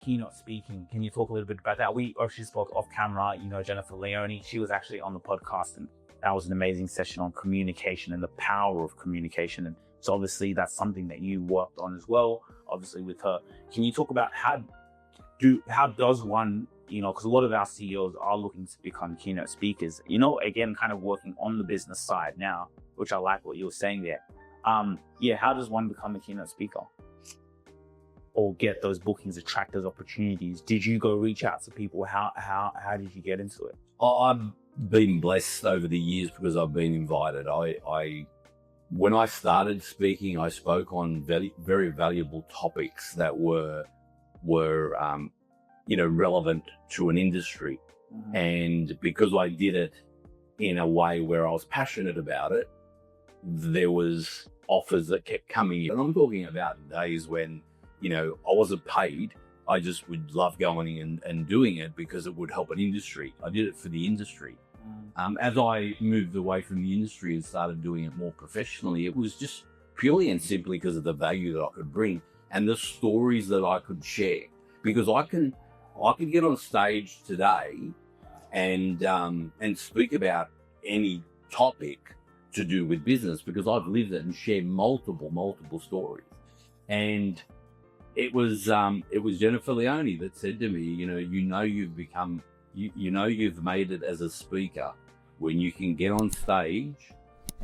keynote speaking. Can you talk a little bit about that? We actually spoke off camera, Jennifer Leone, she was actually on the podcast, and that was an amazing session on communication and the power of communication. And so obviously that's something that you worked on as well, obviously with her. Can you talk about how does one, because a lot of our CEOs are looking to become keynote speakers, again, kind of working on the business side now, which I like what you were saying there. How does one become a keynote speaker? Or get those bookings, attract those opportunities? Did you go reach out to people? How did you get into it? I've been blessed over the years because I've been invited. When I started speaking, I spoke on very, very valuable topics that were relevant to an industry. Mm-hmm. And because I did it in a way where I was passionate about it, there was offers that kept coming in. And I'm talking about days when, I wasn't paid. I just would love going and doing it because it would help an industry. I did it for the industry. As I moved away from the industry and started doing it more professionally, it was just purely and simply because of the value that I could bring and the stories that I could share. Because I could get on stage today and speak about any topic to do with business because I've lived it and shared multiple stories. And it was Jennifer Leone that said to me, you've made it as a speaker when you can get on stage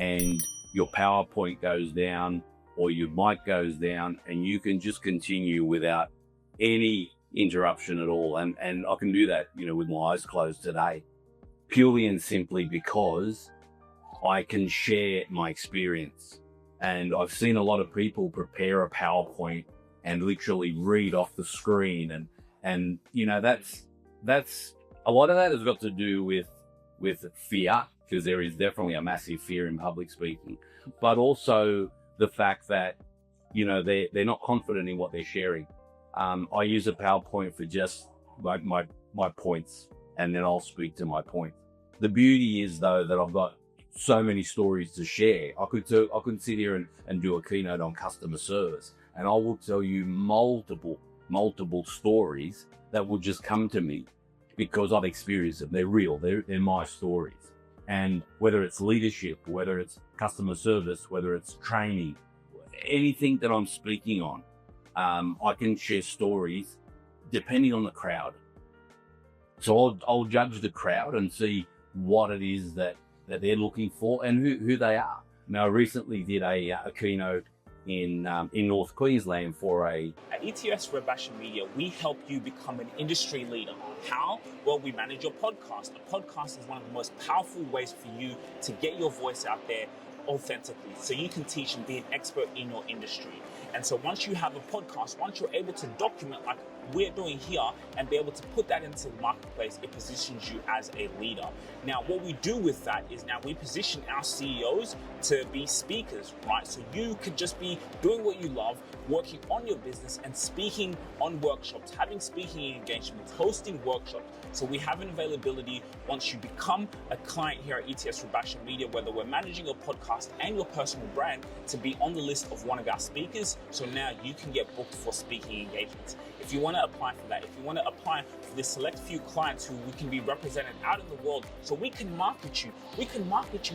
and your PowerPoint goes down or your mic goes down and you can just continue without any interruption at all. And I can do that, with my eyes closed today, purely and simply because I can share my experience. And I've seen a lot of people prepare a PowerPoint and literally read off the screen. And that's a lot of that has got to do with fear, because there is definitely a massive fear in public speaking, but also the fact that, they're not confident in what they're sharing. I use a PowerPoint for just my points, and then I'll speak to my points. The beauty is though that I've got so many stories to share. I could sit here and do a keynote on customer service, and I will tell you multiple stories that will just come to me because I've experienced them. They're real. They're my stories. And whether it's leadership, whether it's customer service, whether it's training, anything that I'm speaking on, I can share stories depending on the crowd. So I'll judge the crowd and see what it is that they're looking for and who they are. Now, I recently did a keynote in North Queensland for At ETS Rubasha Media, we help you become an industry leader. How? Well, we manage your podcast. A podcast is one of the most powerful ways for you to get your voice out there authentically, so you can teach and be an expert in your industry. And so once you have a podcast, once you're able to document like we're doing here and be able to put that into the marketplace, it positions you as a leader. Now, what we do with that is now we position our CEOs to be speakers, right? So you could just be doing what you love, working on your business and speaking on workshops, having speaking engagements, hosting workshops. So we have an availability once you become a client here at ETS Rubasha Media, whether we're managing your podcast and your personal brand, to be on the list of one of our speakers. So now you can get booked for speaking engagements. If you want to apply for that, if you want to apply for the select few clients who we can be represented out in the world, so we can market you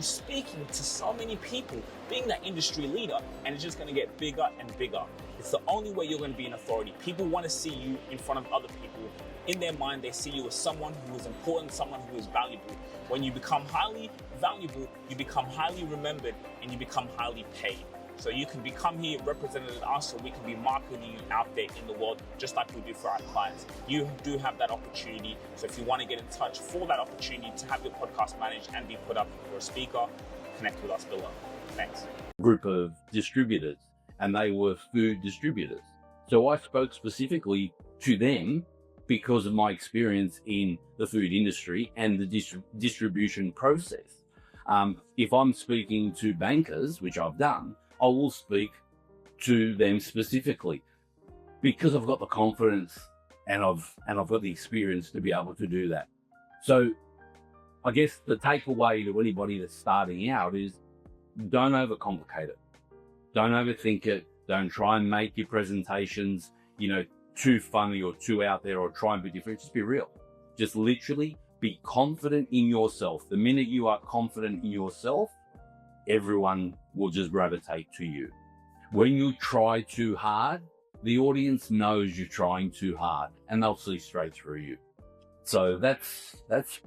speaking to so many people, being that industry leader, and it's just going to get bigger and bigger. It's the only way you're going to be an authority. People want to see you in front of other people. In their mind, they see you as someone who is important, someone who is valuable. When you become highly valuable, you become highly remembered, and you become highly paid. So you can become here represented at us, so we can be marketing you out there in the world, just like we do for our clients. You do have that opportunity. So if you want to get in touch for that opportunity to have your podcast managed and be put up for a speaker, connect with us below. Thanks. Group of distributors, and they were food distributors. So I spoke specifically to them because of my experience in the food industry and the distribution process. If I'm speaking to bankers, which I've done, I will speak to them specifically because I've got the confidence and I've got the experience to be able to do that. So I guess the takeaway to anybody that's starting out is don't overcomplicate it. Don't overthink it. Don't try and make your presentations, too funny or too out there or try and be different. Just be real. Just literally be confident in yourself. The minute you are confident in yourself, everyone will just gravitate to you. When you try too hard, the audience knows you're trying too hard and they'll see straight through you. So that's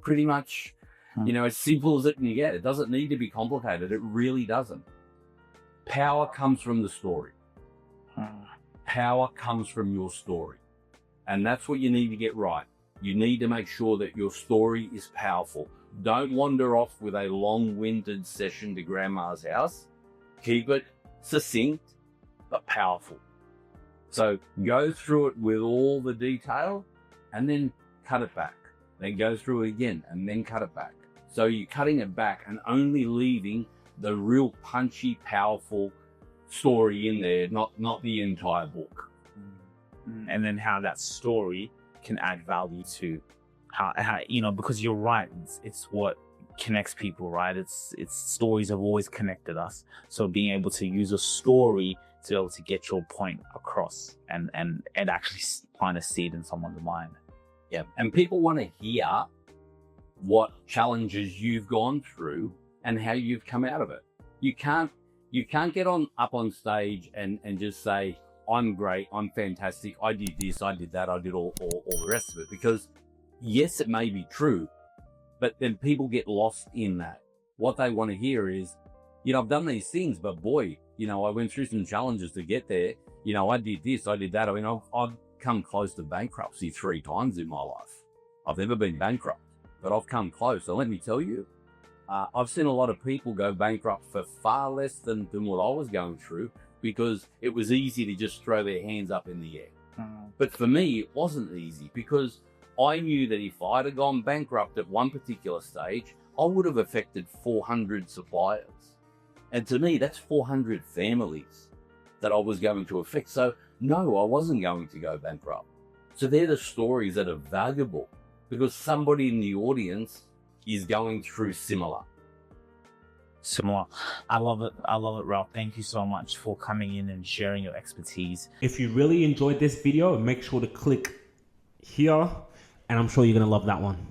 pretty much, as simple as it can get. It doesn't need to be complicated. It really doesn't. Power comes from the story. Power comes from your story. And that's what you need to get right. You need to make sure that your story is powerful. Don't wander off with a long-winded session to grandma's house. Keep it succinct, but powerful. So go through it with all the detail and then cut it back. Then go through it again and then cut it back. So you're cutting it back and only leaving the real punchy, powerful story in there, not the entire book. And then how that story can add value to how because you're right, it's what connects people, right? It's stories have always connected us. So being able to use a story to be able to get your point across and actually plant a seed in someone's mind. Yeah, and people want to hear what challenges you've gone through and how you've come out of it. You can't get up on stage and just say, I'm great, I'm fantastic, I did this, I did that, I did all the rest of it. Because yes, it may be true, but then people get lost in that. What they want to hear is, I've done these things, but boy, I went through some challenges to get there. I did this, I did that. I mean, I've come close to bankruptcy 3 times in my life. I've never been bankrupt, but I've come close. So let me tell you, I've seen a lot of people go bankrupt for far less than what I was going through, because it was easy to just throw their hands up in the air. But for me, it wasn't easy, because I knew that if I'd have gone bankrupt at one particular stage, I would have affected 400 suppliers. And to me, that's 400 families that I was going to affect. So no, I wasn't going to go bankrupt. So they're the stories that are valuable, because somebody in the audience is going through similar. I love it, Ralph. Thank you so much for coming in and sharing your expertise. If you really enjoyed this video, make sure to click here, and I'm sure you're going to love that one.